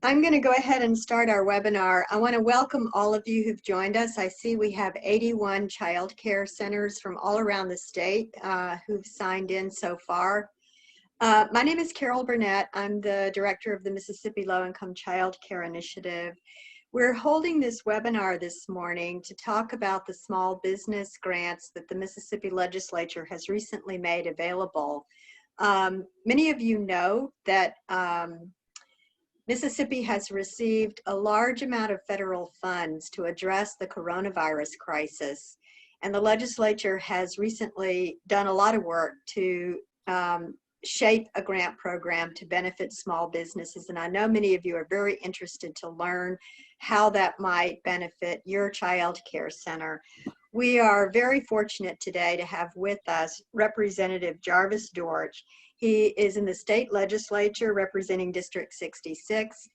I'm going to go ahead and start our webinar. I want to welcome all of you who've joined us. I see we have 81 child care centers from all around the state who've signed in so far. My name is Carol Burnett. I'm the director of the Mississippi Low Income Child Care Initiative. We're holding this webinar this morning to talk about the small business grants that the Mississippi legislature has recently made available. Many of you know that Mississippi has received a large amount of federal funds to address the coronavirus crisis, and the legislature has recently done a lot of work to shape a grant program to benefit small businesses, and I know many of you are very interested to learn how that might benefit your child care center. We are very fortunate today to have with us Representative Jarvis Dortch. He is in the state legislature representing District 66.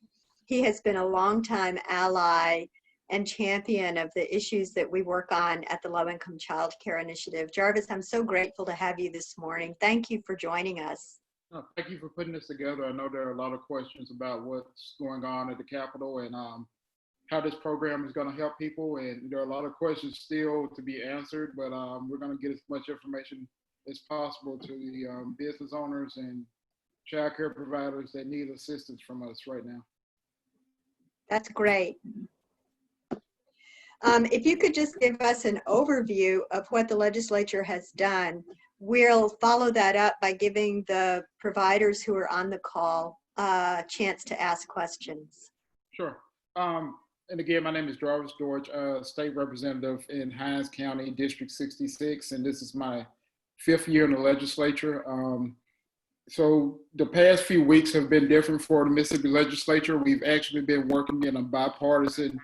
He has been a longtime ally and champion of the issues that we work on at the Low Income Child Care Initiative. Jarvis, I'm so grateful to have you this morning. Thank you for joining us. Oh, thank you for putting this together. I know there are a lot of questions about what's going on at the Capitol and how this program is going to help people. And there are a lot of questions still to be answered, but we're going to get as much information as possible to the business owners and child care providers that need assistance from us right now. That's great. If you could just give us an overview of what the legislature has done, we'll follow that up by giving the providers who are on the call a chance to ask questions. Sure. And again, my name is Jarvis Dortch, state representative in Hinds County, District 66, and this is my 5th year in the legislature. So the past few weeks have been different for the Mississippi legislature. We've actually been working in a bipartisan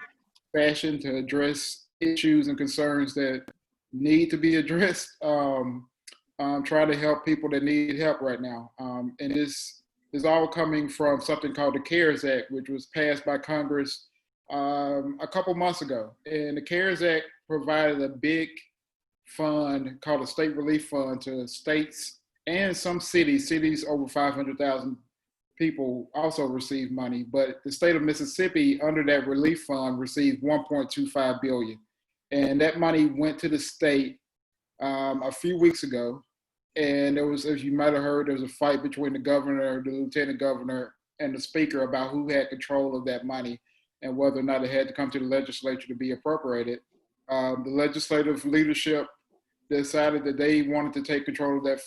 fashion to address issues and concerns that need to be addressed. Trying to help people that need help right now. And this is all coming from something called the CARES Act, which was passed by Congress a couple months ago. And the CARES Act provided a big fund called a state relief fund to states and some cities over 500,000 people also received money, but the state of Mississippi under that relief fund received $1.25 billion. And that money went to the state a few weeks ago. And there was, as you might have heard, there was a fight between the governor, the lieutenant governor, and the speaker about who had control of that money and whether or not it had to come to the legislature to be appropriated. The legislative leadership decided that they wanted to take control of that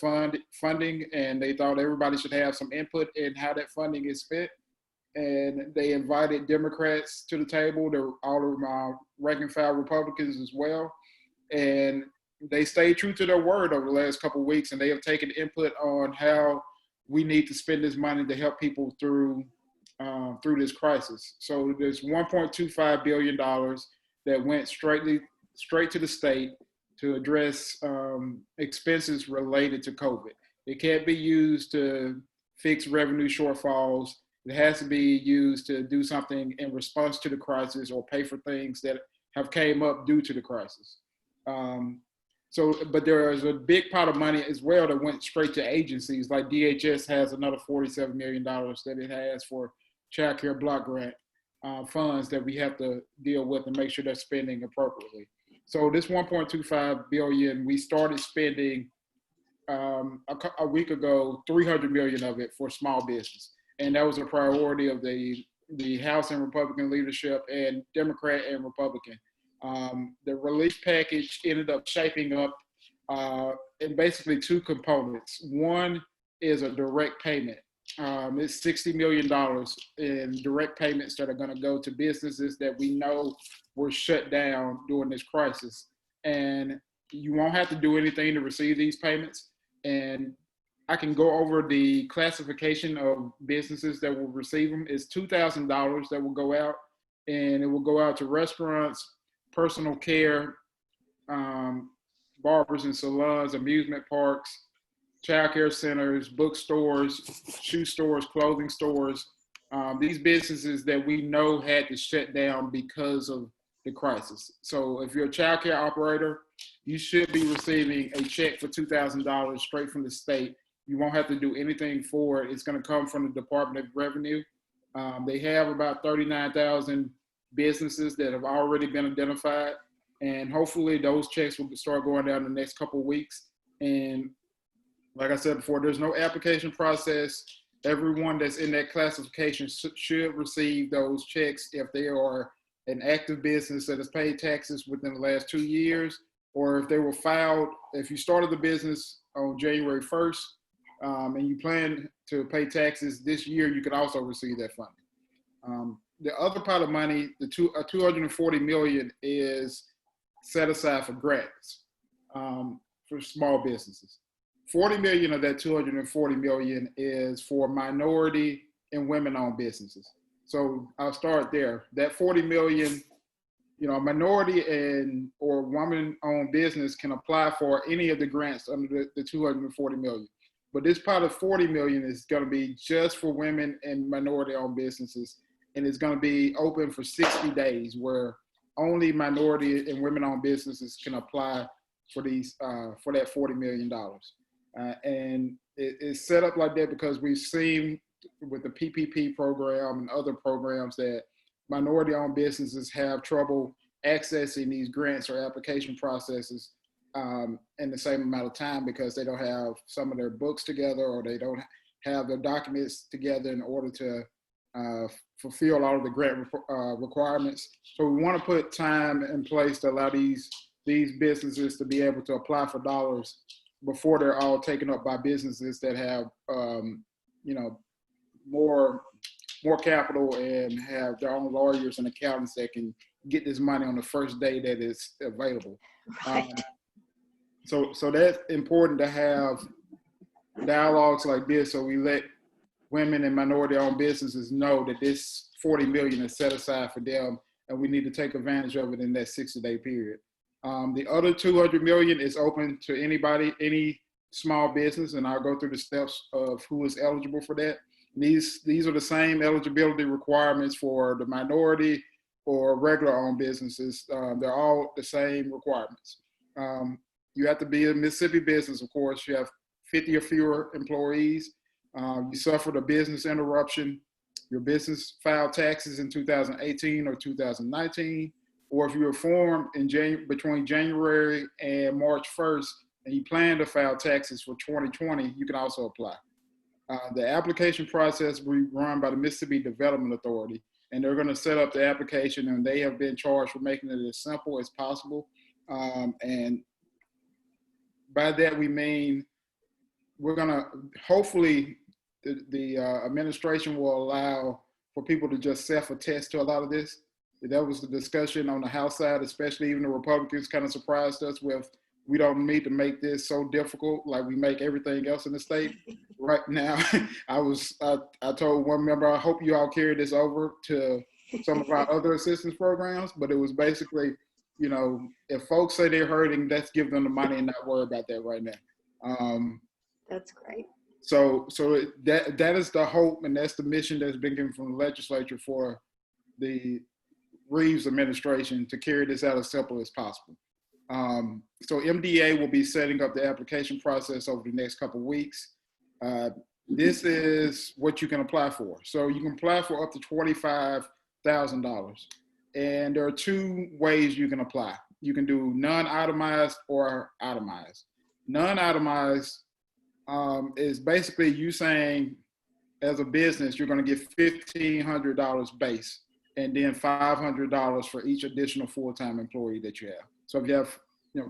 funding, and they thought everybody should have some input in how that funding is spent. And they invited Democrats to the table, all of rank and file Republicans as well. And they stayed true to their word over the last couple of weeks, and they have taken input on how we need to spend this money to help people through this crisis. So there's $1.25 billion that went straight to the state to address expenses related to COVID. It can't be used to fix revenue shortfalls. It has to be used to do something in response to the crisis or pay for things that have came up due to the crisis. But there is a big pot of money as well that went straight to agencies, like DHS has another $47 million that it has for child care block grant funds that we have to deal with and make sure they're spending appropriately. So this $1.25 billion, we started spending a week ago, $300 million of it for small business. And that was a priority of the House and Republican leadership and Democrat and Republican. The relief package ended up shaping up in basically 2 components. One is a direct payment. It's $60 million in direct payments that are going to go to businesses that we know were shut down during this crisis. And you won't have to do anything to receive these payments. And I can go over the classification of businesses that will receive them. It's $2,000 that will go out, and it will go out to restaurants, personal care, barbers and salons, amusement parks, child care centers, bookstores, shoe stores, clothing stores, these businesses that we know had to shut down because of the crisis. So if you're a child care operator, you should be receiving a check for $2,000 straight from the state. You won't have to do anything for it. It's going to come from the Department of Revenue. They have about 39,000 businesses that have already been identified, and hopefully those checks will start going down in the next couple of weeks. And like I said before, there's no application process. Everyone that's in that classification should receive those checks if they are an active business that has paid taxes within the last 2 years, or if they were filed, if you started the business on January 1st and you plan to pay taxes this year, you can also receive that funding. The other part of money, the 240 million, is set aside for grants for small businesses. 40 million of that 240 million is for minority and women-owned businesses. So I'll start there. That 40 million, minority and or woman-owned business can apply for any of the grants under the 240 million. But this part of 40 million is going to be just for women and minority-owned businesses, and it's going to be open for 60 days, where only minority and women-owned businesses can apply for these for that $40 million. And it's set up like that because we've seen with the PPP program and other programs that minority-owned businesses have trouble accessing these grants or application processes in the same amount of time because they don't have some of their books together, or they don't have their documents together in order to fulfill all of the grant requirements. So we want to put time in place to allow these businesses to be able to apply for dollars before they're all taken up by businesses that have more capital and have their own lawyers and accountants that can get this money on the first day that it's available. Right. So that's important to have dialogues like this, so we let women and minority-owned businesses know that this 40 million is set aside for them, and we need to take advantage of it in that 60-day period. The other 200 million is open to anybody, any small business, and I'll go through the steps of who is eligible for that. These are the same eligibility requirements for the minority or regular-owned businesses. They're all the same requirements. You have to be a Mississippi business, of course. You have 50 or fewer employees. You suffered a business interruption. Your business filed taxes in 2018 or 2019, or if you were formed in between January and March 1st and you plan to file taxes for 2020, you can also apply. The application process will be run by the Mississippi Development Authority, and they're going to set up the application, and they have been charged with making it as simple as possible. And by that, we mean we're going to, hopefully, the administration will allow for people to just self-attest to a lot of this. That was the discussion on the House side, especially. Even the Republicans kind of surprised us with, we don't need to make this so difficult like we make everything else in the state. Right now, I told one member, I hope you all carry this over to some of our other assistance programs, but it was basically, if folks say they're hurting, let's give them the money and not worry about that right now. That's great. So that is the hope, and that's the mission that's been given from the legislature for the Reeves administration to carry this out as simple as possible. So MDA will be setting up the application process over the next couple of weeks. This is what you can apply for. So you can apply for up to $25,000. And there are two ways you can apply. You can do non-itemized or itemized. Non-itemized is basically you saying, as a business, you're going to get $1,500 base, and then $500 for each additional full-time employee that you have. So if you have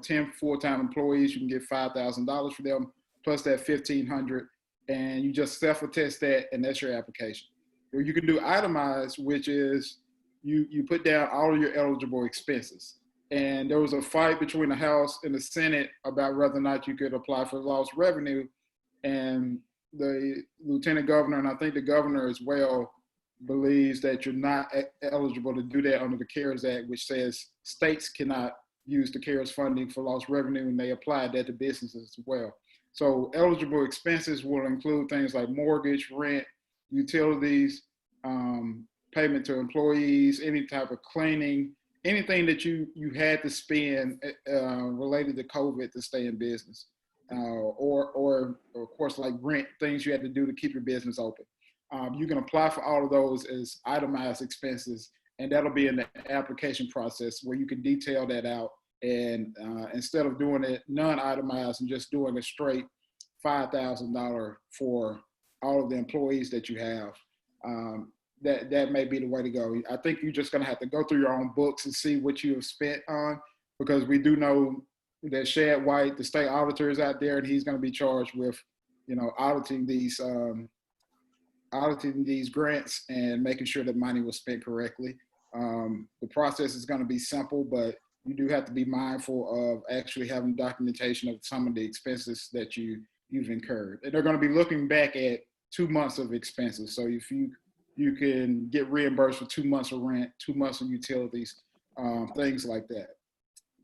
10 full-time employees, you can get $5,000 for them, plus that $1,500, and you just self-attest that, and that's your application. Or you can do itemized, which is you put down all of your eligible expenses. And there was a fight between the House and the Senate about whether or not you could apply for lost revenue, and the lieutenant governor, and I think the governor as well, believes that you're not eligible to do that under the CARES Act, which says states cannot use the CARES funding for lost revenue, and they applied that to businesses as well. So eligible expenses will include things like mortgage, rent, utilities, payment to employees, any type of cleaning, anything that you had to spend related to COVID to stay in business, or of course like rent, things you had to do to keep your business open. You can apply for all of those as itemized expenses, and that'll be in the application process where you can detail that out. And instead of doing it non-itemized and just doing a straight $5,000 for all of the employees that you have, that may be the way to go. I think you're just going to have to go through your own books and see what you have spent on, because we do know that Shad White, the state auditor, is out there, and he's going to be charged with, auditing these grants and making sure that money was spent correctly. The process is going to be simple, but you do have to be mindful of actually having documentation of some of the expenses that you've incurred. And they're going to be looking back at 2 months of expenses. So if you can get reimbursed for 2 months of rent, 2 months of utilities, things like that.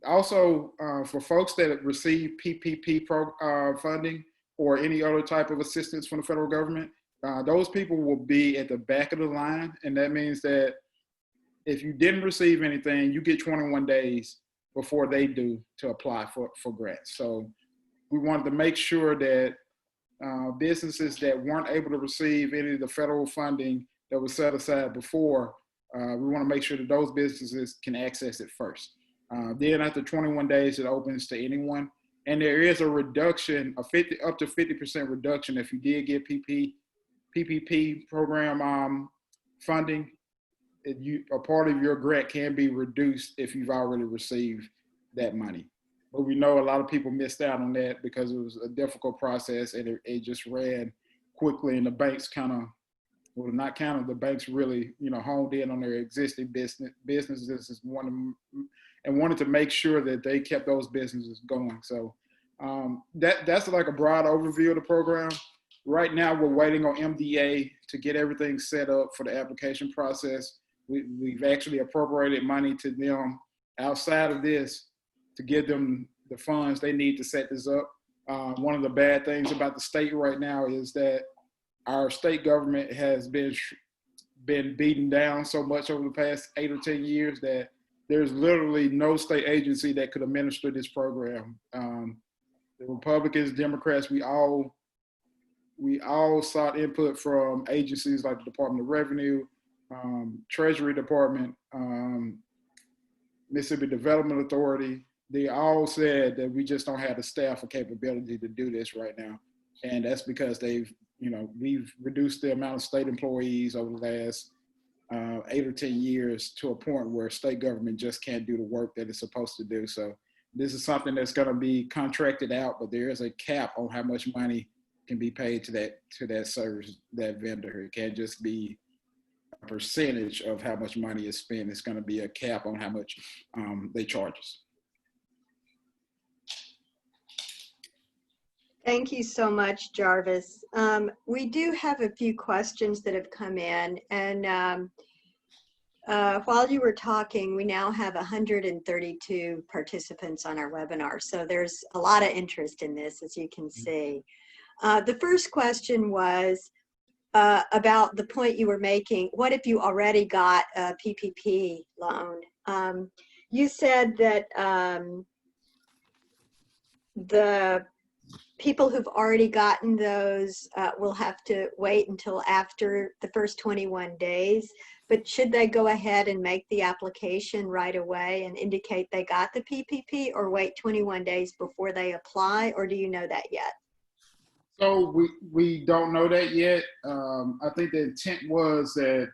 Also, for folks that receive PPP funding or any other type of assistance from the federal government, those people will be at the back of the line. And that means that if you didn't receive anything, you get 21 days before they do to apply for grants. So we wanted to make sure that businesses that weren't able to receive any of the federal funding that was set aside before, we want to make sure that those businesses can access it first. Then after 21 days, it opens to anyone. And there is a reduction, up to 50% reduction if you did get PPP program funding. A part of your grant can be reduced if you've already received that money. But we know a lot of people missed out on that because it was a difficult process, and it just ran quickly, and the banks the banks really, honed in on their existing businesses and wanted to make sure that they kept those businesses going. So that's like a broad overview of the program. Right now, we're waiting on MDA to get everything set up for the application process. We've actually appropriated money to them outside of this to give them the funds they need to set this up. One of the bad things about the state right now is that our state government has been beaten down so much over the past 8 or 10 years that there's literally no state agency that could administer this program. The Republicans, Democrats, we all sought input from agencies like the Department of Revenue, Treasury Department, Mississippi Development Authority. They all said that we just don't have the staff or capability to do this right now. And that's because we've reduced the amount of state employees over the last 8 or 10 years to a point where state government just can't do the work that it's supposed to do. So this is something that's going to be contracted out, but there is a cap on how much money can be paid to that service, that vendor. It can't just be a percentage of how much money is spent. It's going to be a cap on how much they charge us. Thank you so much, Jarvis. We do have a few questions that have come in, and while you were talking, we now have 132 participants on our webinar. So there's a lot of interest in this, as you can see. The first question was about the point you were making. What if you already got a PPP loan? You said that the people who've already gotten those will have to wait until after the first 21 days. But should they go ahead and make the application right away and indicate they got the PPP, or wait 21 days before they apply, or do you know that yet? So we don't know that yet. I think the intent was that,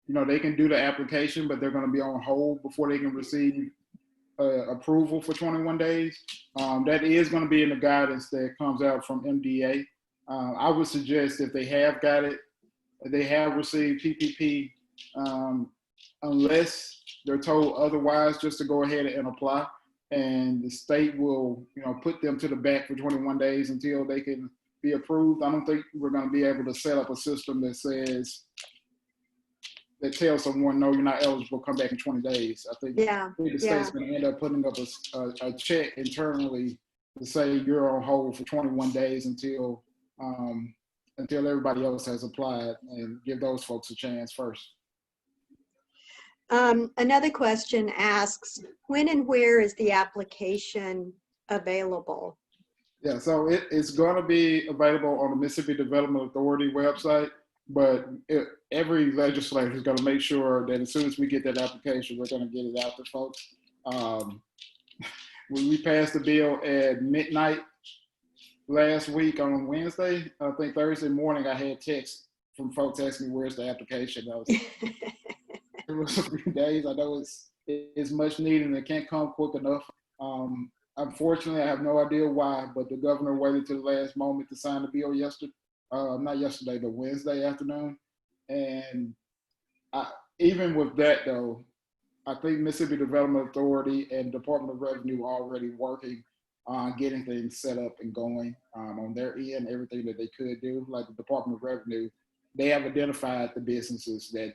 they can do the application, but they're going to be on hold before they can receive approval for 21 days. That is going to be in the guidance that comes out from MDA. I would suggest if they have got it, they have received PPP, unless they're told otherwise, just to go ahead and apply. And the state will, put them to the back for 21 days until they can be approved. I don't think we're going to be able to set up a system that tells someone, no, you're not eligible, come back in 20 days. I think the state's going to end up putting up a check internally to say you're on hold for 21 days until everybody else has applied, and give those folks a chance first. Another question asks, when and where is the application available? Yeah, so it's going to be available on the Mississippi Development Authority website. but every legislator is going to make sure that as soon as we get that application, we're going to get it out to folks. When we passed the bill at midnight last week on Wednesday, I think Thursday morning, I had texts from folks asking me, where's the application? It was a few days. I know it's much needed and it can't come quick enough. Unfortunately, I have no idea why, but the governor waited to the last moment to sign the bill not yesterday, but Wednesday afternoon. And even with that, though, I think Mississippi Development Authority and Department of Revenue are already working on getting things set up and going on their end, everything that they could do. Like the Department of Revenue, they have identified the businesses that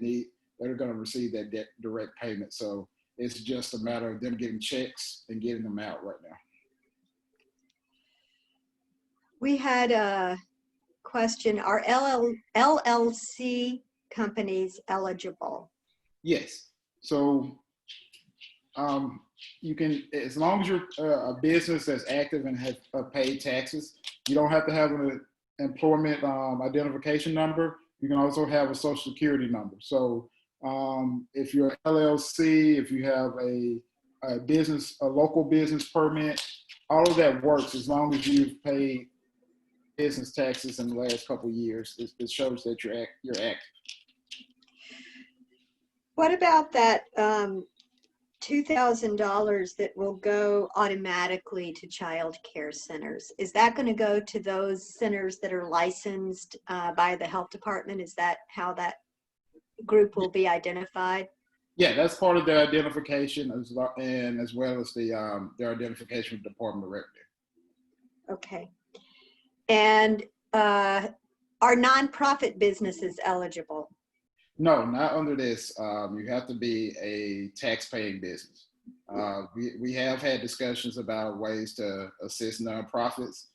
are going to receive that direct payment. So it's just a matter of them getting checks and getting them out right now. We had a question, are LLC companies eligible? Yes. So you can, as long as you're a business that's active and have paid taxes, you don't have to have an employment identification number. You can also have a social security number. So if you're an LLC, if you have a local business permit, all of that works as long as you've paid business taxes in the last couple of years. It shows that you're active. What about that $2,000 that will go automatically to child care centers? Is that going to go to those centers that are licensed by the health department? Is that how that group will be identified? Yeah, that's part of their identification as well as their identification with the Department of Revenue. Okay. And are nonprofit businesses eligible? No, not under this. You have to be a tax-paying business. We have had discussions about ways to assist nonprofits.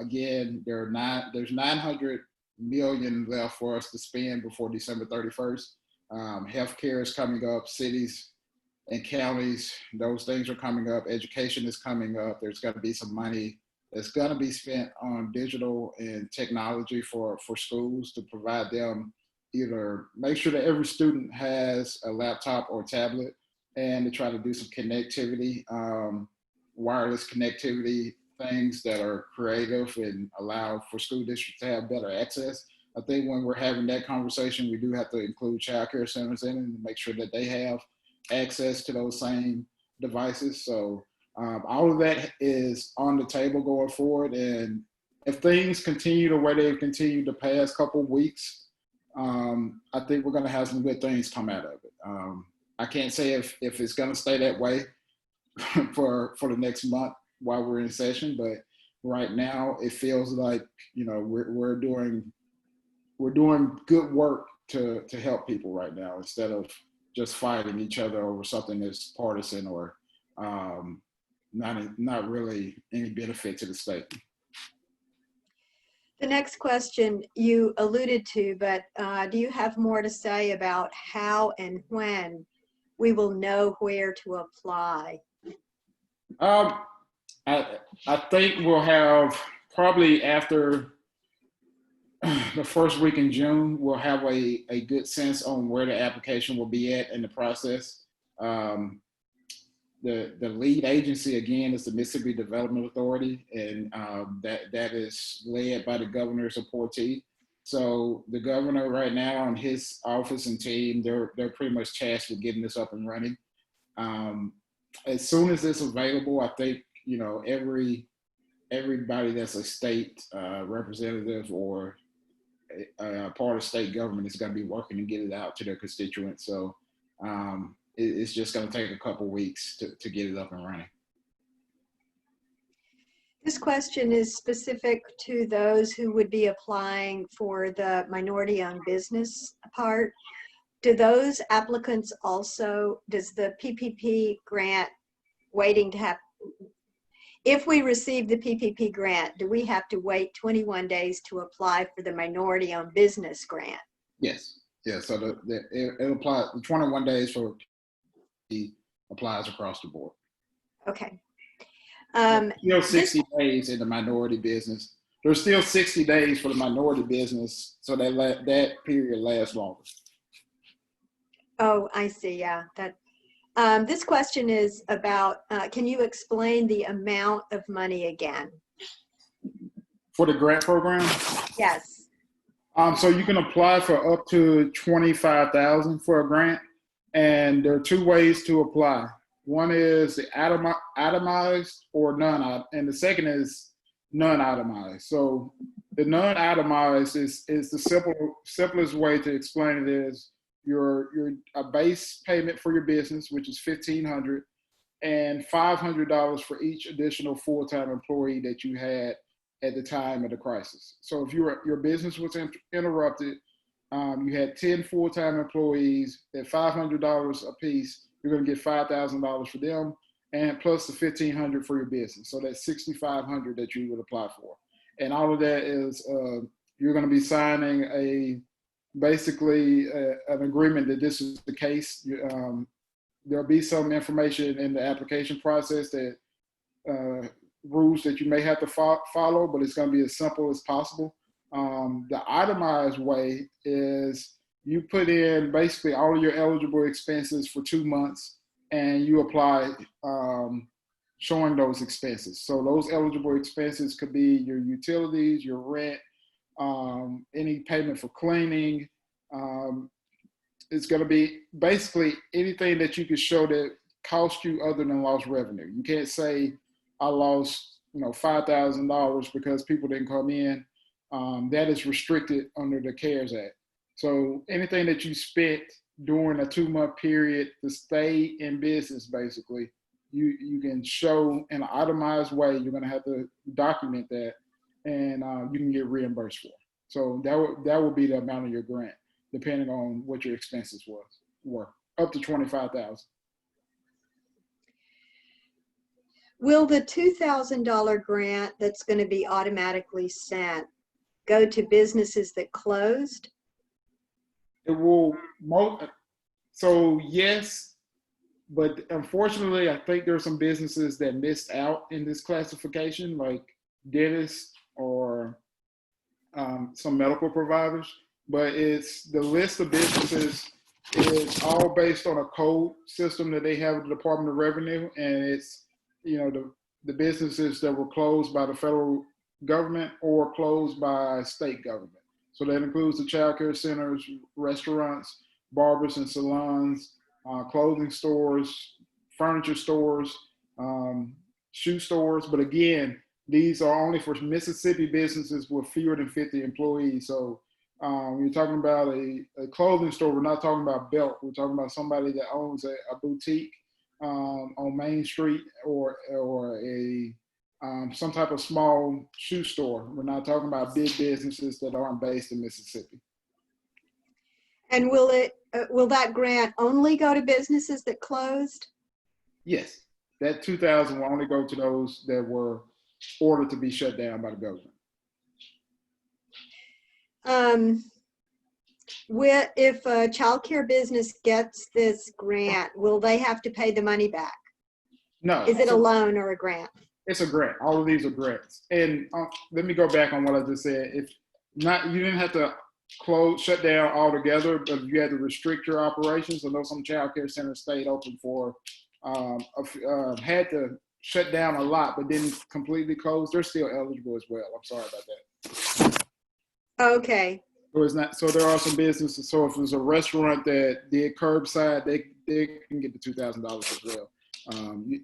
Again, there's $900 million left for us to spend before December 31st. Healthcare is coming up, cities and counties, those things are coming up. Education is coming up. There's got to be some money that's going to be spent on digital and technology for schools to provide them, either make sure that every student has a laptop or tablet, and to try to do some connectivity, wireless connectivity, things that are creative and allow for school districts to have better access. I think when we're having that conversation, we do have to include child care centers in it and make sure that they have access to those same devices. So all of that is on the table going forward. And if things continue the way they've continued the past couple of weeks, I think we're going to have some good things come out of it. I can't say if it's going to stay that way for the next month while we're in session, but right now it feels like, you know, we're doing good work to help people right now, instead of just fighting each other over something that's partisan or not really any benefit to the state. The next question you alluded to, but do you have more to say about how and when we will know where to apply? I think we'll have, probably after the first week in June, we'll have a good sense on where the application will be at in the process. The lead agency, again, is the Mississippi Development Authority, and that is led by the governor's appointee. So the governor right now and his office and team, they're pretty much tasked with getting this up and running. As soon as it's available, I think, you know, everybody that's a state representative or a part of state government is going to be working to get it out to their constituents. So it's just going to take a couple weeks to get it up and running. This question is specific to those who would be applying for the minority-owned business part. Do those applicants also, does the PPP grant waiting to have, if we receive the PPP grant, do we have to wait 21 days to apply for the minority-owned business grant? Yes. Yeah. So it applies 21 days for the applies across the board. Okay. 60 days in the minority business. there's still 60 days for the minority business, so that period lasts longer. Oh, I see. Yeah. This question is about, can you explain the amount of money again? For the grant program? Yes. So you can apply for up to $25,000 for a grant, and there are two ways to apply. One is the itemized or non-itemized, and the second is non-itemized. So the non-itemized is the simplest way to explain it is your a base payment for your business, which is $1,500, and $500 for each additional full-time employee that you had at the time of the crisis. So if your business was interrupted, you had 10 full-time employees at $500 a piece, you're going to get $5,000 for them, and plus the $1,500 for your business. So that's $6,500 that you would apply for. And all of that is you're going to be signing basically an agreement that this is the case. There'll be some information in the application process that rules that you may have to follow, but it's going to be as simple as possible. The itemized way is you put in basically all of your eligible expenses for 2 months, and you apply showing those expenses. So those eligible expenses could be your utilities, your rent, any payment for cleaning. It's going to be basically anything that you can show that cost you other than lost revenue. You can't say I lost, $5,000 because people didn't come in. That is restricted under the CARES Act. So anything that you spent during a 2-month period to stay in business, basically, you can show in an itemized way. You're going to have to document that, and you can get reimbursed for. So that would be the amount of your grant, depending on what your expenses were, up to $25,000. Will the $2,000 grant that's going to be automatically sent go to businesses that closed? It will. So yes, but unfortunately, I think there are some businesses that missed out in this classification, like dentists or some medical providers. But it's the list of businesses is all based on a code system that they have at the Department of Revenue, and it's the businesses that were closed by the federal government or closed by state government. So that includes the child care centers, restaurants, barbers and salons, clothing stores, furniture stores, shoe stores. But again, these are only for Mississippi businesses with fewer than 50 employees. So when you're talking about a clothing store, we're not talking about Belt. We're talking about somebody that owns a boutique on Main Street or some type of small shoe store. We're not talking about big businesses that aren't based in Mississippi. And will that grant only go to businesses that closed? Yes, that $2,000 will only go to those that were ordered to be shut down by the government. If a child care business gets this grant, will they have to pay the money back? No. Is it a loan or a grant? It's a grant. All of these are grants. And let me go back on what I just said. You didn't have to shut down altogether, but if you had to restrict your operations, I know some child care centers stayed open for, had to shut down a lot, but didn't completely close. They're still eligible as well. I'm sorry about that. Okay. So it's not. So there are some businesses. So if there's a restaurant that did curbside, they can get the $2,000 as well.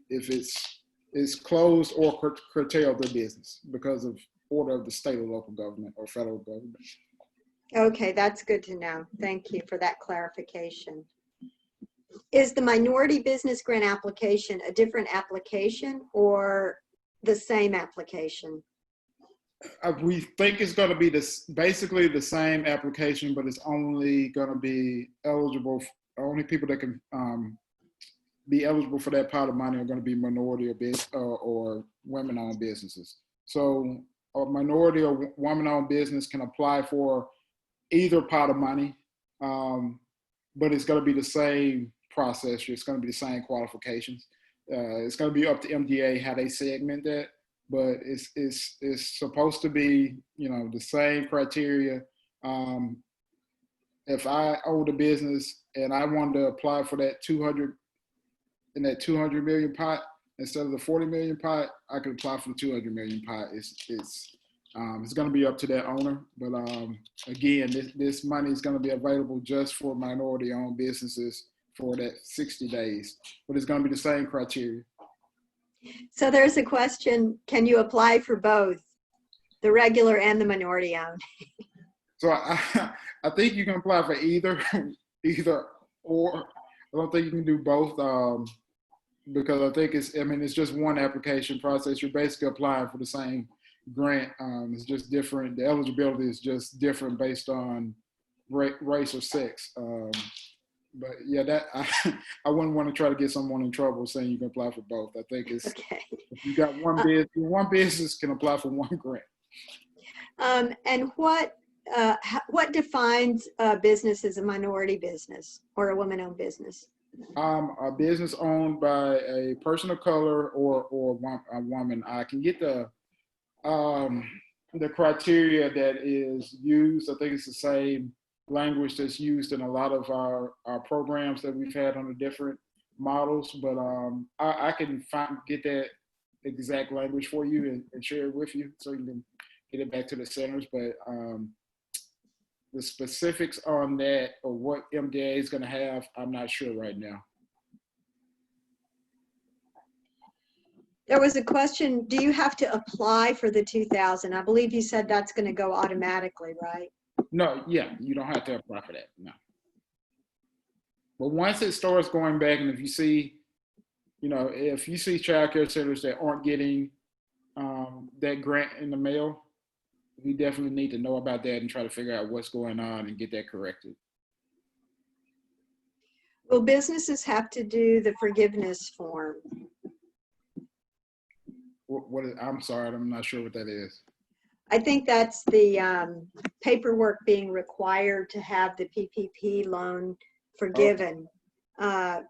If it's closed or curtailed their business because of order of the state or local government or federal government. Okay, that's good to know. Thank you for that clarification. Is the minority business grant application a different application or the same application? We think it's going to be basically the same application, but it's only going to be eligible. Only people that can be eligible for that pot of money are going to be minority or women-owned businesses. So a minority or woman-owned business can apply for either pot of money, but it's going to be the same process. It's going to be the same qualifications. It's going to be up to MDA how they segment that. but it's supposed to be, you know, the same criteria. If I owned a business and I wanted to apply for that 200 in that 200 million pot instead of the 40 million pot, I could apply for the 200 million pot. It's going to be up to that owner, but again, this money is going to be available just for minority-owned businesses for that 60 days, but it's going to be the same criteria. So there's a question: can you apply for both, the regular and the minority-owned? So I think you can apply for either or. I don't think you can do both because I think it's just one application process. You're basically applying for the same grant. It's just different. The eligibility is just different based on race or sex. But yeah, I wouldn't want to try to get someone in trouble saying you can apply for both. I think it's Okay. If you got one business can apply for one grant. And what defines a business as a minority business or a woman-owned business? A business owned by a person of color or a woman. I can get the criteria that is used. I think it's the same language that's used in a lot of our programs that we've had on the different models, but I can get that exact language for you and share it with you so you can get it back to the centers. But the specifics on that or what MDA is going to have, I'm not sure right now. There was a question, do you have to apply for the 2,000? I believe you said that's going to go automatically, right? No, yeah, you don't have to apply for that, no. But once it starts going back, and if you see child care centers that aren't getting that grant in the mail, we definitely need to know about that and try to figure out what's going on and get that corrected. Will businesses have to do the forgiveness form? I'm sorry, I'm not sure what that is. I think that's the paperwork being required to have the PPP loan forgiven. No.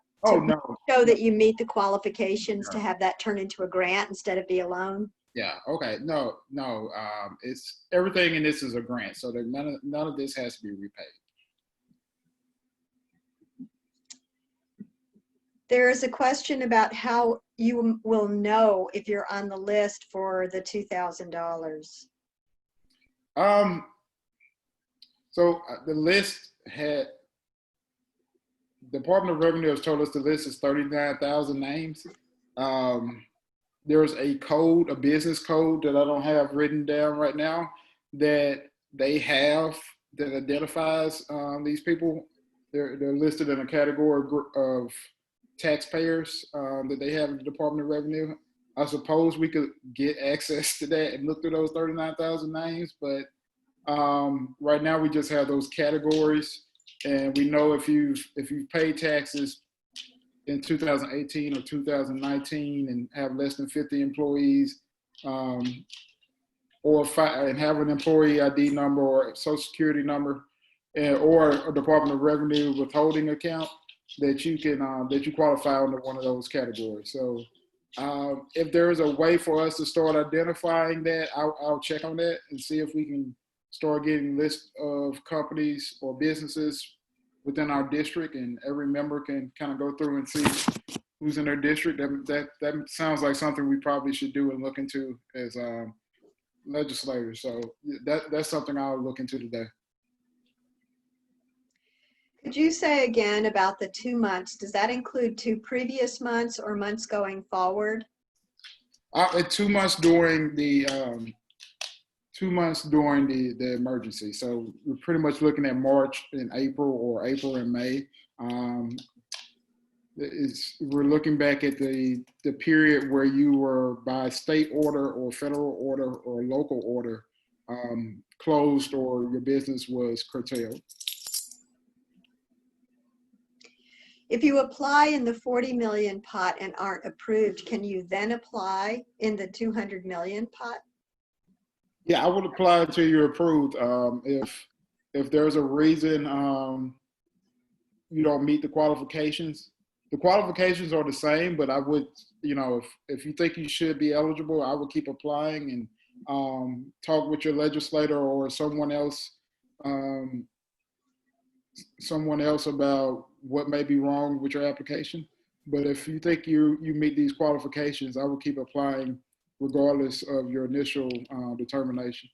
Show that you meet the qualifications to have that turn into a grant instead of be a loan. Yeah. Okay. No. It's everything in this is a grant, so that none of this has to be repaid. There is a question about how you will know if you're on the list for the $2,000. So the list had Department of Revenue has told us the list is 39,000 names. There's a code, a business code that I don't have written down right now that they have that identifies these people. They're listed in a category of taxpayers that they have in the Department of Revenue. I suppose we could get access to that and look through those 39,000 names, but right now we just have those categories, and we know if you've paid taxes in 2018 or 2019 and have less than 50 employees, and have an employee ID number or Social Security number, or a Department of Revenue withholding account, that you qualify under one of those categories. So if there is a way for us to start identifying that, I'll check on that and see if we can start getting lists of companies or businesses within our district, and every member can kind of go through and see who's in their district. That sounds like something we probably should do and look into as legislators. So that's something I'll look into today. Could you say again about the 2 months? Does that include 2 previous months or months going forward? 2 months during the 2 months during the emergency. So we're pretty much looking at March and April, or April and May. We're looking back at the period where you were by state order or federal order or local order closed, or your business was curtailed. If you apply in the 40 million pot and aren't approved, can you then apply in the 200 million pot? Yeah, I would apply until you're approved. If there's a reason you don't meet the qualifications, the qualifications are the same, but I would, if you think you should be eligible, I would keep applying and talk with your legislator or someone else about what may be wrong with your application. But if you think you meet these qualifications, I will keep applying regardless of your initial determination.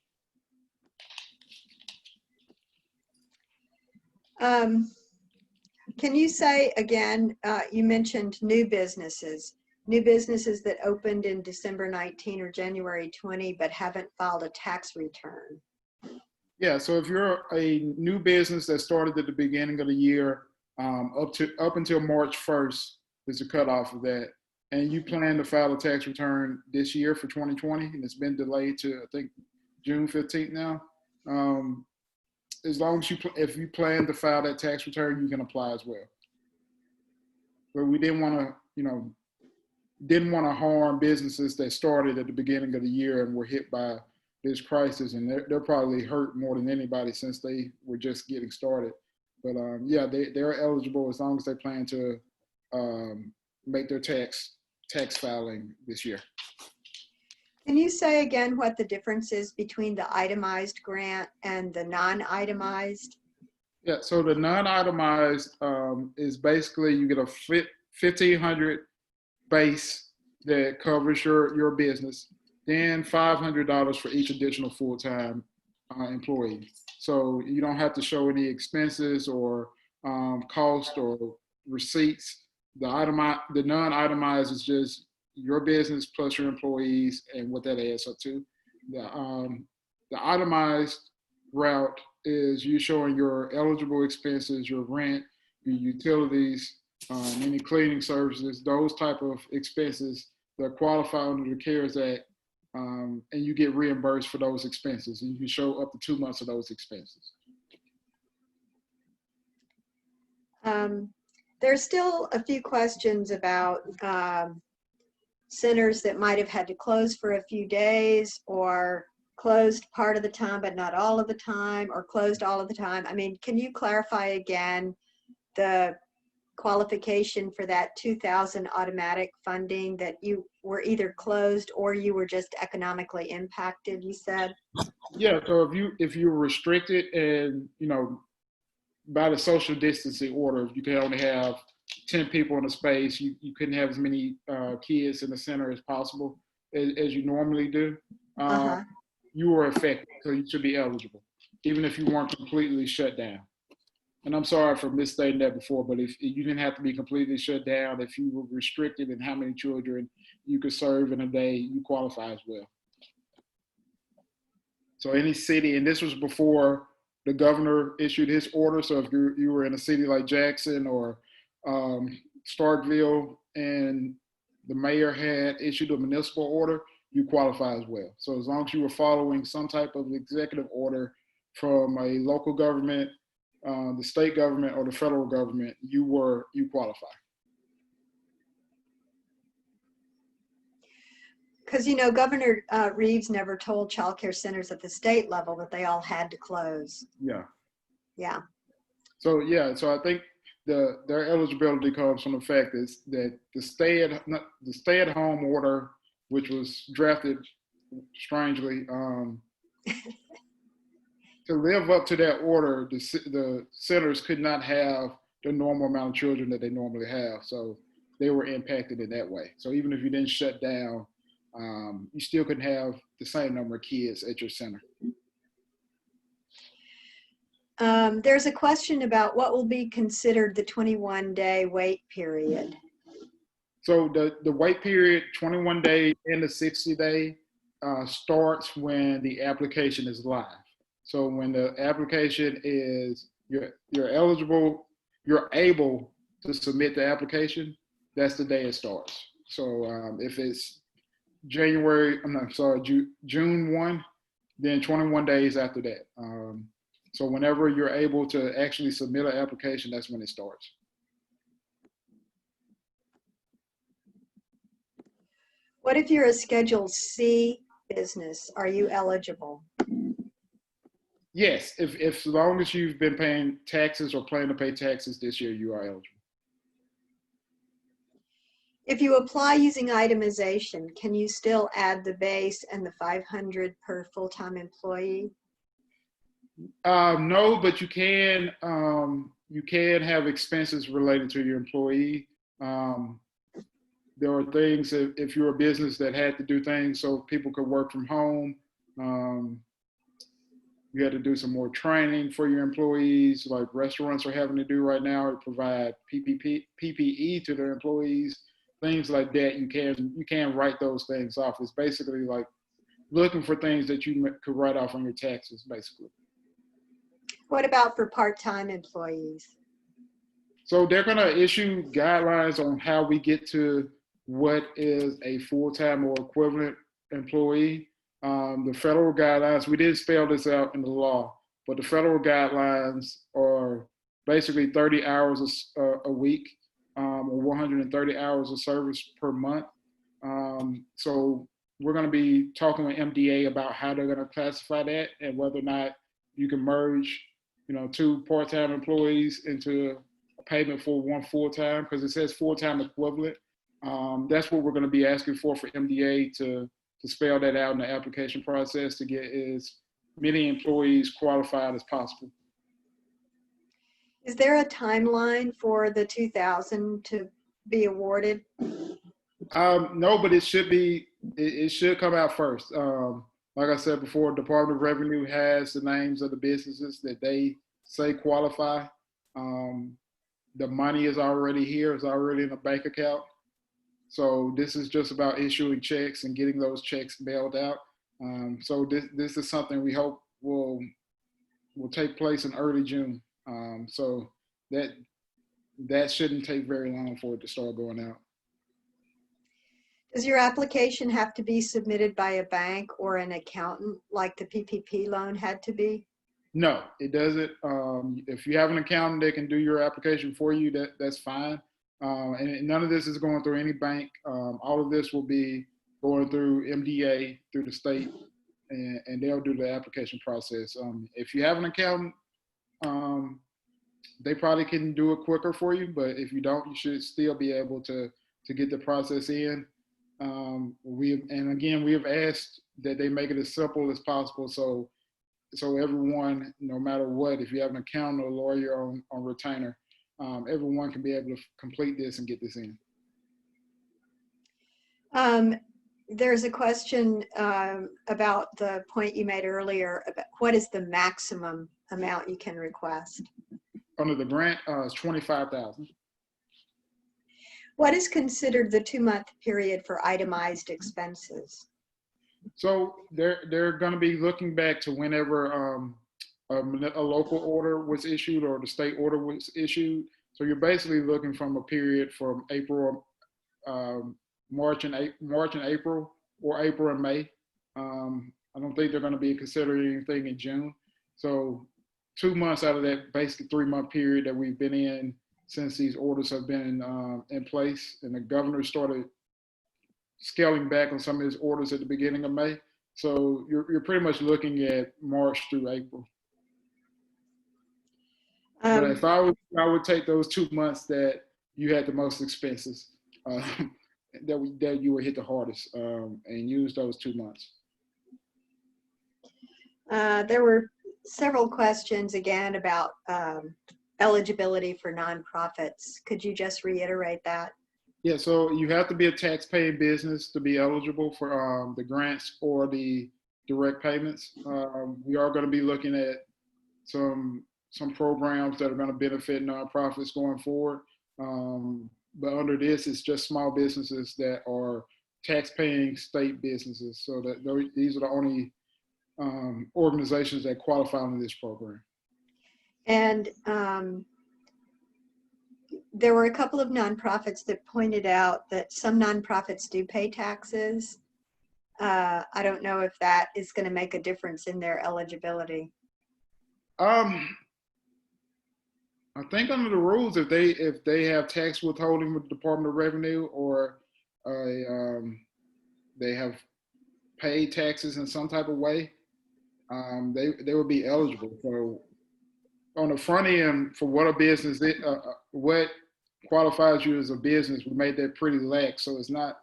Can you say again, you mentioned new businesses that opened in December 19 or January 20, but haven't filed a tax return? Yeah, so if you're a new business that started at the beginning of the year, up until March 1st is the cutoff of that, and you plan to file a tax return this year for 2020, and it's been delayed to, I think, June 15th now. As long as if you plan to file that tax return, you can apply as well. But we didn't want to harm businesses that started at the beginning of the year and were hit by this crisis, and they're probably hurt more than anybody since they were just getting started. But yeah, they're eligible as long as they plan to make their tax filing this year. Can you say again what the difference is between the itemized grant and the non-itemized? Yeah, so the non-itemized is basically you get a $1,500 base that covers your business, then $500 for each additional full-time employee. So you don't have to show any expenses or cost or receipts. The non-itemized is just your business plus your employees and what that adds up to. The itemized route is you showing your eligible expenses, your rent, your utilities, any cleaning services, those type of expenses that qualify under the CARES Act, and you get reimbursed for those expenses. And you can show up to 2 months of those expenses. There's still a few questions about centers that might have had to close for a few days, or closed part of the time but not all of the time, or closed all of the time. I mean, can you clarify again the qualification for that 2000 automatic funding, that you were either closed or you were just economically impacted, you said? Yeah, so if you're restricted and by the social distancing order, you can only have 10 people in a space, you couldn't have as many kids in the center as possible as you normally do. You were affected, so you should be eligible, even if you weren't completely shut down. And I'm sorry for misstating that before, but if you didn't have to be completely shut down, if you were restricted in how many children you could serve in a day, you qualify as well. So any city, and this was before the governor issued his order, so if you were in a city like Jackson or Starkville and the mayor had issued a municipal order, you qualify as well. So as long as you were following some type of executive order from a local government, the state government, or the federal government, you qualify. Because Governor Reeves never told child care centers at the state level that they all had to close. Yeah. Yeah. So I think their eligibility comes from the fact that the stay-at-home order, which was drafted strangely, to live up to that order, the centers could not have the normal amount of children that they normally have. So they were impacted in that way. So even if you didn't shut down, you still couldn't have the same number of kids at your center. There's a question about what will be considered the 21-day wait period. So the wait period, 21 days and the 60-day, starts when the application is live. So when the application is, you're eligible, you're able to submit the application, that's the day it starts. So if it's June 1, then 21 days after that. So whenever you're able to actually submit an application, that's when it starts. What if you're a Schedule C business? Are you eligible? Yes, if as long as you've been paying taxes or plan to pay taxes this year, you are eligible. If you apply using itemization, can you still add the base and the 500 per full-time employee? No, but you can have expenses related to your employee. Um, there are things if you're a business that had to do things so people could work from home. Um, you had to do some more training for your employees, like restaurants are having to do right now, to provide PPE to their employees, things like that. You can write those things off. It's basically like looking for things that you could write off on your taxes, basically. What about for part-time employees? So they're going to issue guidelines on how we get to what is a full-time or equivalent employee. The federal guidelines, we didn't spell this out in the law, but the federal guidelines are basically 30 hours a week, or 130 hours of service per month. So we're going to be talking with MDA about how they're going to classify that and whether or not you can merge, two part-time employees into a payment for one full-time, because it says full-time equivalent. That's what we're going to be asking for MDA to spell that out in the application process to get as many employees qualified as possible. Is there a timeline for the 2,000 to be awarded? No, but it should come out first. Like I said before, Department of Revenue has the names of the businesses that they say qualify. The money is already here, it's already in a bank account. So this is just about issuing checks and getting those checks mailed out. So this is something we hope will take place in early June. So that shouldn't take very long for it to start going out. Does your application have to be submitted by a bank or an accountant like the PPP loan had to be? No, it doesn't. If you have an accountant that can do your application for you, that's fine. And none of this is going through any bank. All of this will be going through MDA, through the state, and they'll do the application process. If you have an accountant, they probably can do it quicker for you, but if you don't, you should still be able to get the process in. We have asked that they make it as simple as possible, so everyone, no matter what, if you have an accountant or a lawyer on retainer, everyone can be able to complete this and get this in. There's a question about the point you made earlier about what is the maximum amount you can request? Under the grant, it's $25,000. What is considered the 2-month period for itemized expenses? So they're going to be looking back to whenever a local order was issued or the state order was issued. So you're basically looking from a period from April, March and April, or April and May. I don't think they're going to be considering anything in June. So 2 months out of that basically 3-month period that we've been in since these orders have been in place, and the governor started scaling back on some of his orders at the beginning of May. So you're pretty much looking at March through April. But if I would take those 2 months that you had the most expenses, that you would hit the hardest, and use those 2 months. There were several questions again about eligibility for nonprofits. Could you just reiterate that? Yeah, so you have to be a tax-paying business to be eligible for the grants or the direct payments. We are going to be looking at some programs that are going to benefit nonprofits going forward. But under this, it's just small businesses that are tax-paying state businesses. So these are the only organizations that qualify under this program. And there were a couple of nonprofits that pointed out that some nonprofits do pay taxes. I don't know if that is going to make a difference in their eligibility. I think under the rules, if they have tax withholding with the Department of Revenue, or they have paid taxes in some type of way, they would be eligible. So on the front end, for what a business, what qualifies you as a business, we made that pretty lax. So it's not,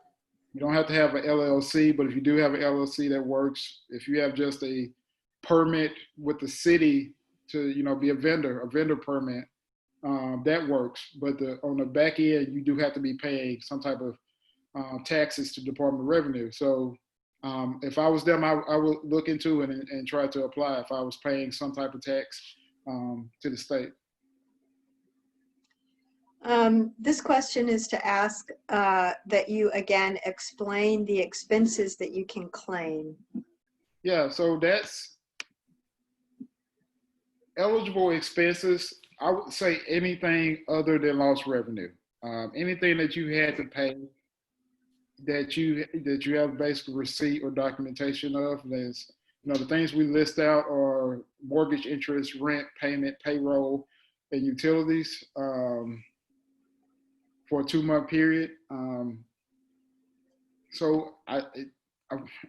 you don't have to have an LLC, but if you do have an LLC, that works. If you have just a permit with the city to, be a vendor permit, that works. But on the back end, you do have to be paying some type of taxes to Department of Revenue. So if I was them, I would look into it and try to apply if I was paying some type of tax to the state. This question is to ask that you again explain the expenses that you can claim. Yeah, so that's eligible expenses. I would say anything other than lost revenue. Anything that you had to pay that you have basically receipt or documentation of. There's, the things we list out are mortgage interest, rent, payment, payroll, and utilities for a 2-month period. So I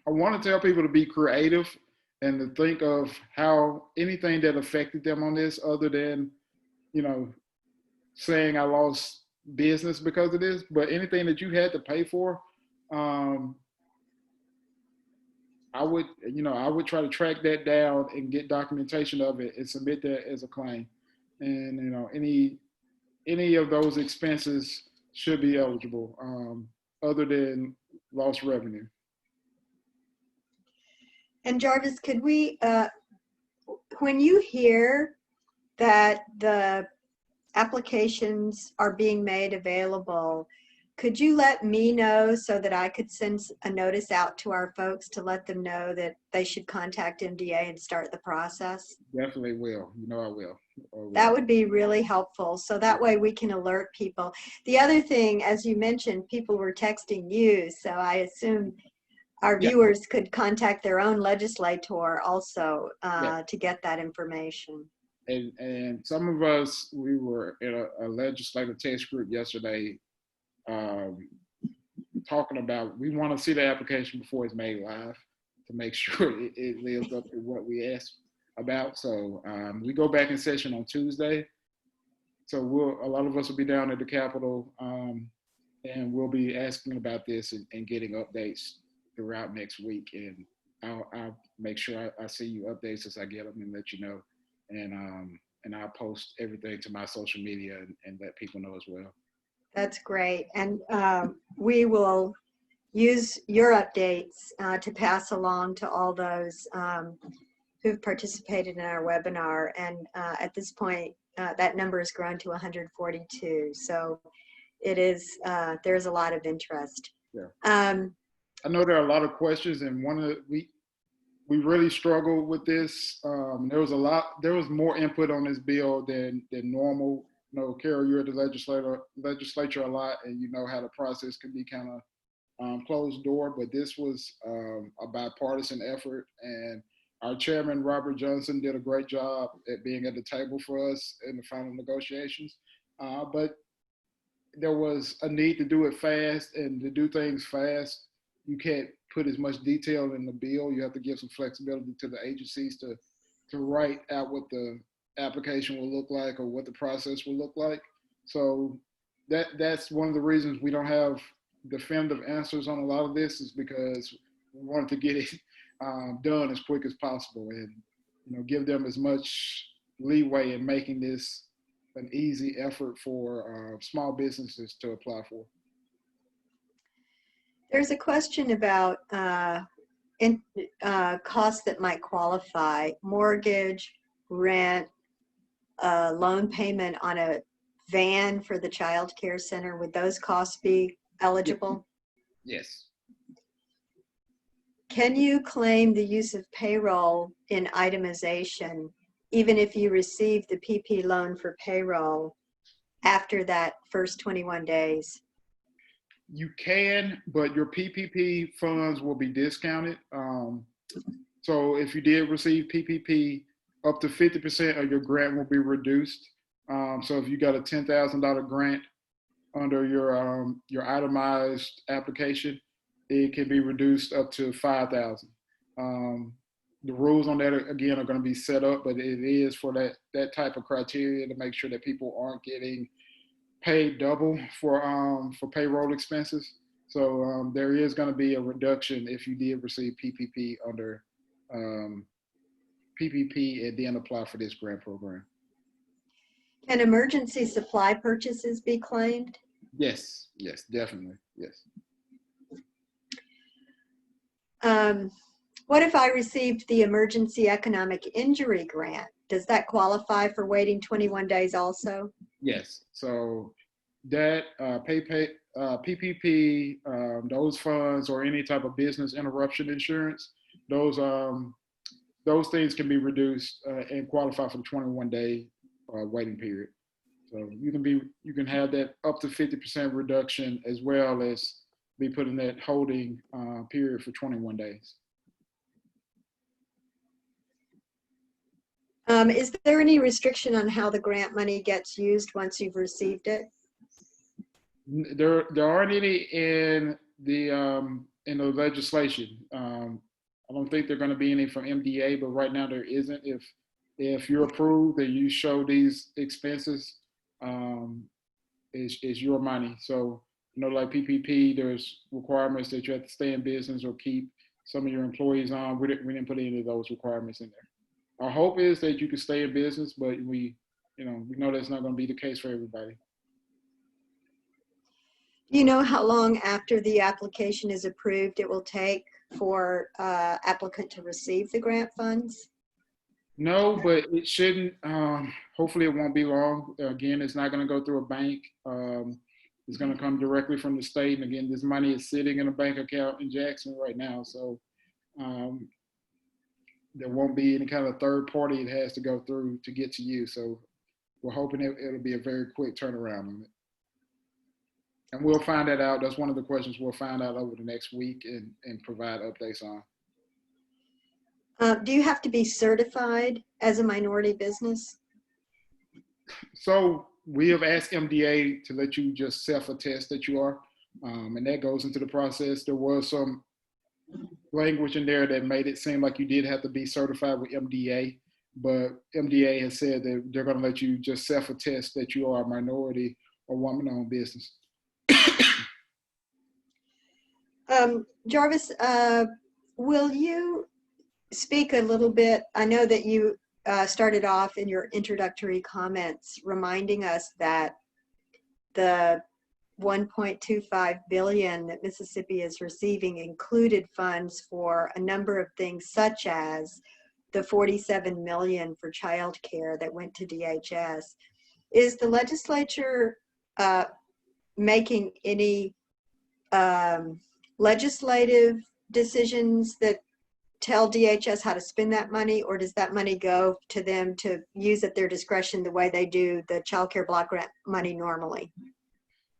want to tell people to be creative and to think of how anything that affected them on this, other than, saying I lost business because of this, but anything that you had to pay for, I would try to track that down and get documentation of it and submit that as a claim. And, any of those expenses should be eligible, other than lost revenue. And Jarvis, could we, when you hear that the applications are being made available, could you let me know so that I could send a notice out to our folks to let them know that they should contact MDA and start the process? Definitely will. I will. That would be really helpful. So that way we can alert people. The other thing, as you mentioned, people were texting you. So I assume our viewers could contact their own legislator also to get that information. And some of us, we were in a legislative text group yesterday talking about, we want to see the application before it's made live to make sure it lives up to what we asked about. So we go back in session on Tuesday. So a lot of us will be down at the Capitol and we'll be asking about this and getting updates throughout next week. And I'll make sure I see you updates as I get them and let you know. And I'll post everything to my social media and let people know as well. That's great. And we will use your updates to pass along to all those who've participated in our webinar. And at this point, that number has grown to 142. So it is, there's a lot of interest. Yeah. I know there are a lot of questions, and we really struggled with this. There was more input on this bill than normal. Carol, you're at the legislature a lot, and you know how the process can be kind of closed door, but this was a bipartisan effort, and our chairman, Robert Johnson, did a great job at being at the table for us in the final negotiations. But there was a need to do it fast, and to do things fast, you can't put as much detail in the bill. You have to give some flexibility to the agencies to write out what the application will look like or what the process will look like. So that's one of the reasons we don't have definitive answers on a lot of this, is because we wanted to get it done as quick as possible and give them as much leeway in making this an easy effort for small businesses to apply for. There's a question about costs that might qualify: mortgage, rent, loan payment on a van for the child care center. Would those costs be eligible? Yes. Can you claim the use of payroll in itemization, even if you receive the PP loan for payroll after that first 21 days? You can, but your PPP funds will be discounted. So if you did receive PPP, up to 50% of your grant will be reduced. So if you got a $10,000 grant under your itemized application, it can be reduced up to $5,000. The rules on that, again, are going to be set up, but it is for that type of criteria to make sure that people aren't getting paid double for payroll expenses. So there is going to be a reduction if you did receive PPP under um, PPP and then apply for this grant program. Can emergency supply purchases be claimed? Yes, yes, definitely, yes. What if I received the emergency economic injury grant? Does that qualify for waiting 21 days also? Yes. So that PPP, those funds or any type of business interruption insurance, those things can be reduced and qualify for the 21-day waiting period. So you can have that up to 50% reduction as well as be put in that holding period for 21 days. Is there any restriction on how the grant money gets used once you've received it? There aren't any in the legislation. I don't think there are going to be any from MDA, but right now there isn't. If you're approved and you show these expenses, is your money. So like PPP, there's requirements that you have to stay in business or keep some of your employees on. We didn't put any of those requirements in there. Our hope is that you can stay in business, but we know that's not going to be the case for everybody. Do you know how long after the application is approved it will take for applicant to receive the grant funds? No, but it shouldn't. Hopefully it won't be long. Again, it's not going to go through a bank. It's going to come directly from the state. And again, this money is sitting in a bank account in Jackson right now. So there won't be any kind of third party it has to go through to get to you. So we're hoping it'll be a very quick turnaround on it. And we'll find that out. That's one of the questions we'll find out over the next week and provide updates on. Do you have to be certified as a minority business? So we have asked MDA to let you just self-attest that you are, and that goes into the process. There was some language in there that made it seem like you did have to be certified with MDA, but MDA has said that they're going to let you just self-attest that you are a minority or woman-owned business. Jarvis, will you speak a little bit? I know that you started off in your introductory comments reminding us that the $1.25 billion that Mississippi is receiving included funds for a number of things, such as the $47 million for child care that went to DHS. Is the legislature making any legislative decisions that tell DHS how to spend that money, or does that money go to them to use at their discretion the way they do the child care block grant money normally?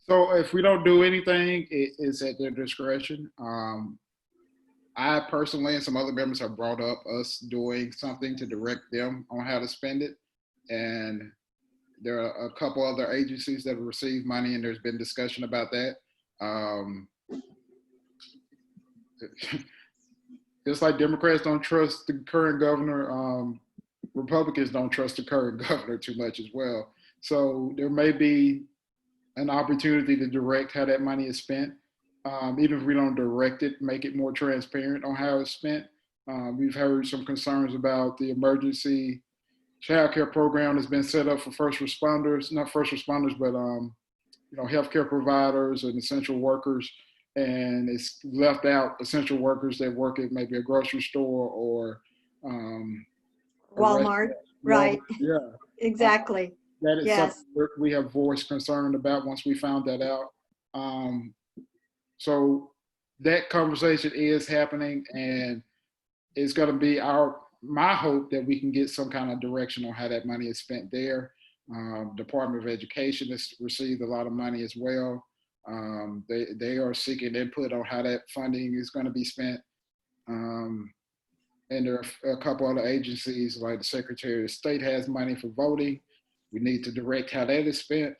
So if we don't do anything, it is at their discretion. I personally and some other members have brought up us doing something to direct them on how to spend it. And there are a couple other agencies that have received money, and there's been discussion about that. Just like Democrats don't trust the current governor, Republicans don't trust the current governor too much as well. So there may be an opportunity to direct how that money is spent. Even if we don't direct it, make it more transparent on how it's spent. We've heard some concerns about the emergency child care program that's been set up for first responders, not first responders, but healthcare providers and essential workers. And it's left out essential workers that work at maybe a grocery store or Walmart, right? Yeah, exactly. That is yes. something we have voiced concern about once we found that out. So that conversation is happening, and it's going to be my hope that we can get some kind of direction on how that money is spent there. Department of Education has received a lot of money as well. They are seeking input on how that funding is going to be spent. And there are a couple other agencies, like the Secretary of State has money for voting. We need to direct how that is spent.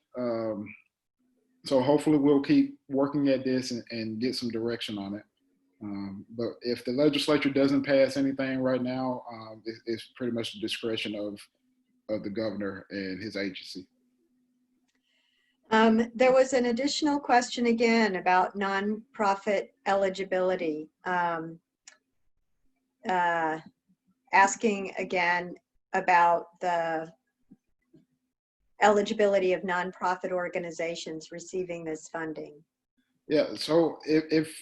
So hopefully we'll keep working at this and get some direction on it. But if the legislature doesn't pass anything right now, it's pretty much the discretion of the governor and his agency. There was an additional question again about nonprofit eligibility. Asking again about the eligibility of nonprofit organizations receiving this funding. Yeah, so if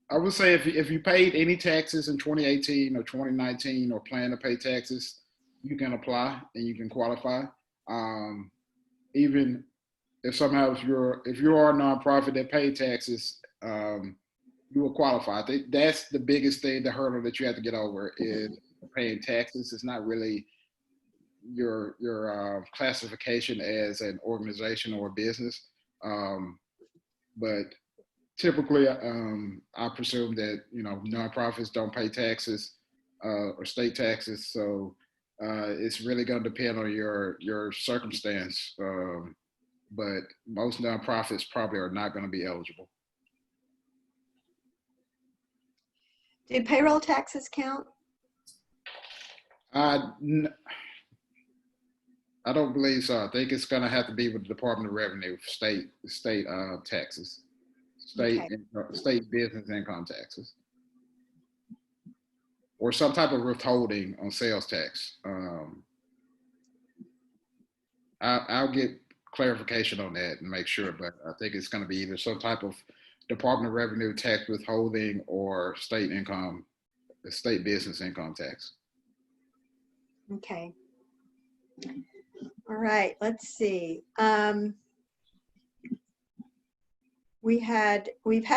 I would say if you paid any taxes in 2018 or 2019 or plan to pay taxes, you can apply and you can qualify. Even if somehow if you are a nonprofit that paid taxes, you will qualify. I think that's the biggest thing, the hurdle that you have to get over is paying taxes. It's not really your classification as an organization or a business, but typically, I presume that nonprofits don't pay taxes or state taxes, so it's really going to depend on your circumstance. But most nonprofits probably are not going to be eligible. Do payroll taxes count? I don't believe so. I think it's going to have to be with the Department of Revenue for state taxes, state business income taxes, or some type of withholding on sales tax. I'll get clarification on that and make sure, but I think it's going to be either some type of Department of Revenue tax withholding or state business income tax. Okay. All right, let's see. We've had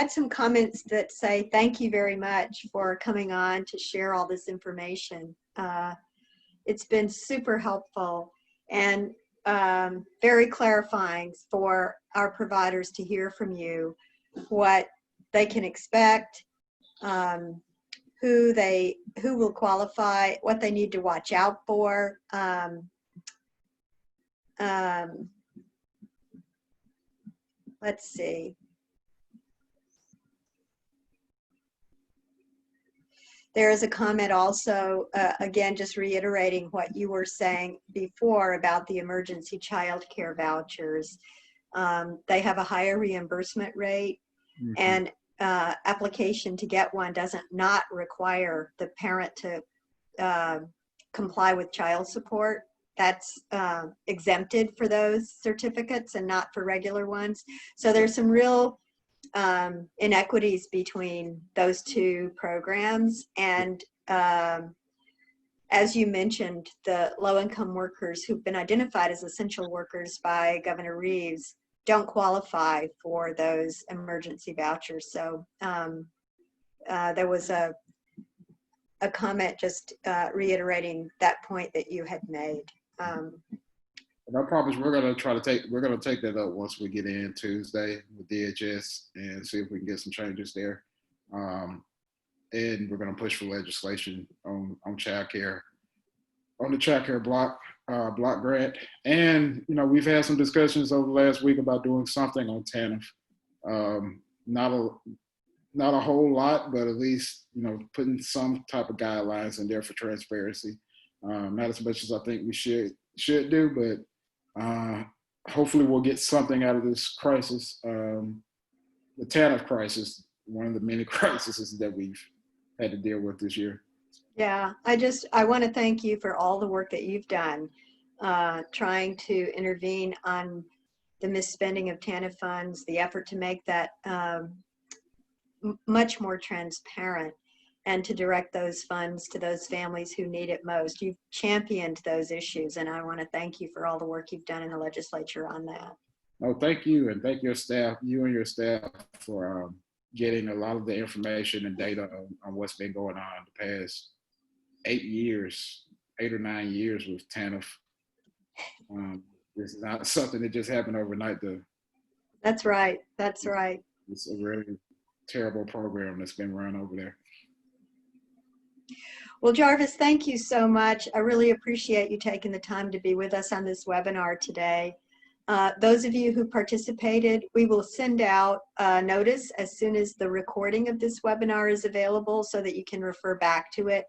some comments that say thank you very much for coming on to share all this information. It's been super helpful and very clarifying for our providers to hear from you what they can expect, who will qualify, what they need to watch out for. Let's see. There is a comment also, again, just reiterating what you were saying before about the emergency child care vouchers. They have a higher reimbursement rate, mm-hmm. and application to get one doesn't not require the parent to comply with child support. That's exempted for those certificates and not for regular ones. So there's some real inequities between those two programs. And as you mentioned, the low-income workers who've been identified as essential workers by Governor Reeves don't qualify for those emergency vouchers. So there was a comment just reiterating that point that you had made. I promise we're going to take that up once we get in Tuesday with DHS and see if we can get some changes there. And we're going to push for legislation on childcare, on the childcare block grant. And we've had some discussions over the last week about doing something on TANF. Not a whole lot, but at least putting some type of guidelines in there for transparency. Not as much as I think we should do, but hopefully we'll get something out of this crisis. The TANF crisis, one of the many crises that we've had to deal with this year. Yeah, I want to thank you for all the work that you've done trying to intervene on the misspending of TANF funds, the effort to make that much more transparent, and to direct those funds to those families who need it most. You've championed those issues, and I want to thank you for all the work you've done in the legislature on that. Oh, thank you, and thank your staff, you and your staff, for getting a lot of the information and data on what's been going on the past 8 or 9 years with TANF. This is not something that just happened overnight. That's right. That's right. It's a really terrible program that's been run over there. Well, Jarvis, thank you so much. I really appreciate you taking the time to be with us on this webinar today. Those of you who participated, we will send out a notice as soon as the recording of this webinar is available so that you can refer back to it.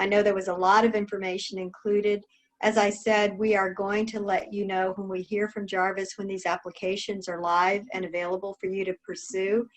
I know there was a lot of information included. As I said, we are going to let you know when we hear from Jarvis when these applications are live and available for you to pursue.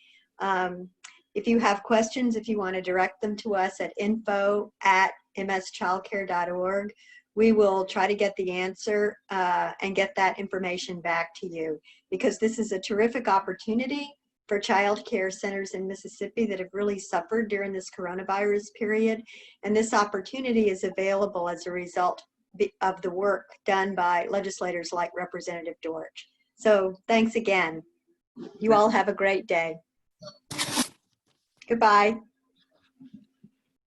If you have questions, if you want to direct them to us at info@mschildcare.org, we will try to get the answer and get that information back to you, because this is a terrific opportunity for child care centers in Mississippi that have really suffered during this coronavirus period. And this opportunity is available as a result of the work done by legislators like Representative Dortch. So thanks again. You all have a great day. Goodbye.